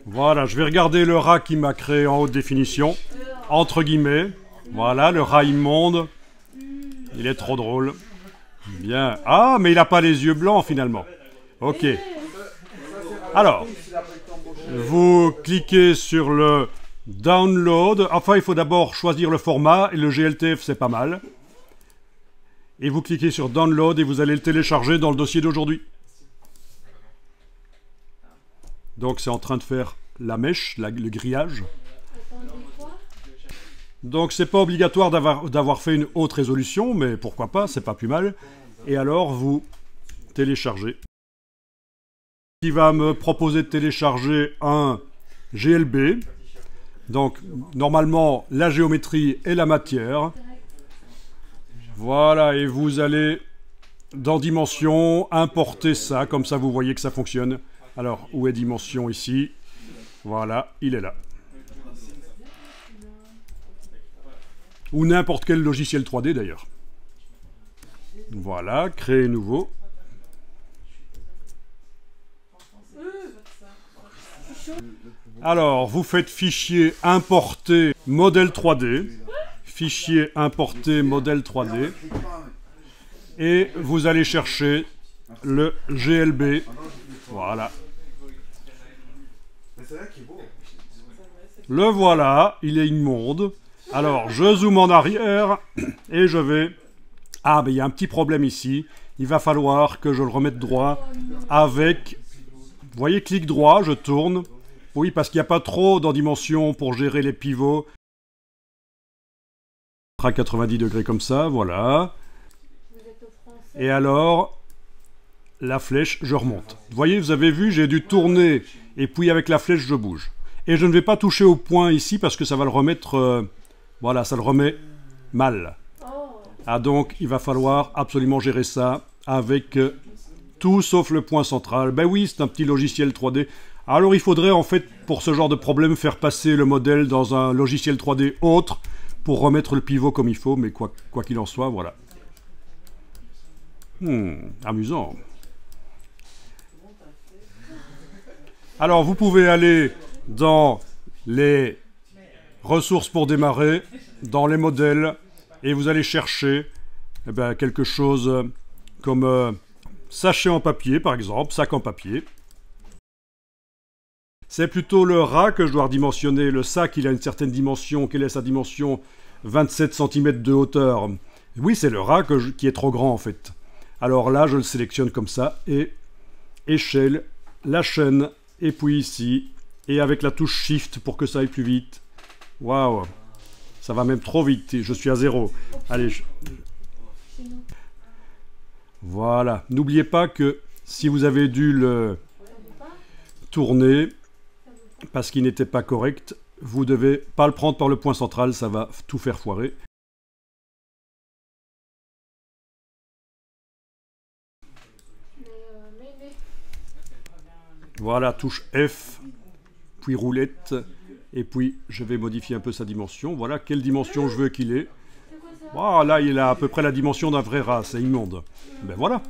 Voilà, je vais regarder le rat qui m'a créé en haute définition. Entre guillemets. Voilà, le rat immonde. Il est trop drôle. Bien. Ah, mais il n'a pas les yeux blancs finalement. Ok. Alors, vous cliquez sur le download. Enfin, il faut d'abord choisir le format. Et le GLTF, c'est pas mal. Et vous cliquez sur download et vous allez le télécharger dans le dossier d'aujourd'hui. Donc, c'est en train de faire la mèche, le grillage. Donc, c'est pas obligatoire d'avoir fait une haute résolution, mais pourquoi pas, c'est pas plus mal. Et alors, vous téléchargez. Il va me proposer de télécharger un GLB. Donc, normalement, la géométrie et la matière. Voilà, et vous allez dans Dimension, importer ça, comme ça vous voyez que ça fonctionne. Alors, où est Dimension ici? Voilà, il est là. Ou n'importe quel logiciel 3D d'ailleurs. Voilà, créer nouveau. Alors, vous faites fichier importer modèle 3D. Fichier importer modèle 3D. Et vous allez chercher le GLB. Voilà. Le voilà, il est immonde. Alors, je zoome en arrière et je vais... Ah, mais il y a un petit problème ici. Il va falloir que je le remette droit avec... Vous voyez, clic droit, je tourne. Oui, parce qu'il n'y a pas trop dans Dimension pour gérer les pivots. À 90 degrés comme ça, voilà. Et alors, la flèche, je remonte. Vous voyez, vous avez vu, j'ai dû tourner et puis avec la flèche, je bouge. Et je ne vais pas toucher au point ici parce que ça va le remettre... voilà, ça le remet mal. Ah, donc, il va falloir absolument gérer ça avec tout sauf le point central. Ben oui, c'est un petit logiciel 3D. Alors, il faudrait, en fait, pour ce genre de problème, faire passer le modèle dans un logiciel 3D autre pour remettre le pivot comme il faut, mais quoi qu'il en soit, voilà. Amusant. Alors, vous pouvez aller dans les ressources pour démarrer, dans les modèles, et vous allez chercher quelque chose comme sachet en papier, par exemple, sac en papier. C'est plutôt le rat que je dois redimensionner. Le sac, il a une certaine dimension. Quelle est sa dimension? 27 cm de hauteur. Oui, c'est le rat qui est trop grand, en fait. Alors là, je le sélectionne comme ça, et échelle, la chaîne, et puis ici, et avec la touche Shift pour que ça aille plus vite. Waouh! Ça va même trop vite, je suis à 0. Allez, voilà. N'oubliez pas que si vous avez dû le tourner parce qu'il n'était pas correct, vous devez pas le prendre par le point central, ça va tout faire foirer. Voilà, touche F, puis roulette, et puis je vais modifier un peu sa dimension. Voilà, quelle dimension je veux qu'il ait. Voilà, il a à peu près la dimension d'un vrai rat, c'est immonde. Ben voilà.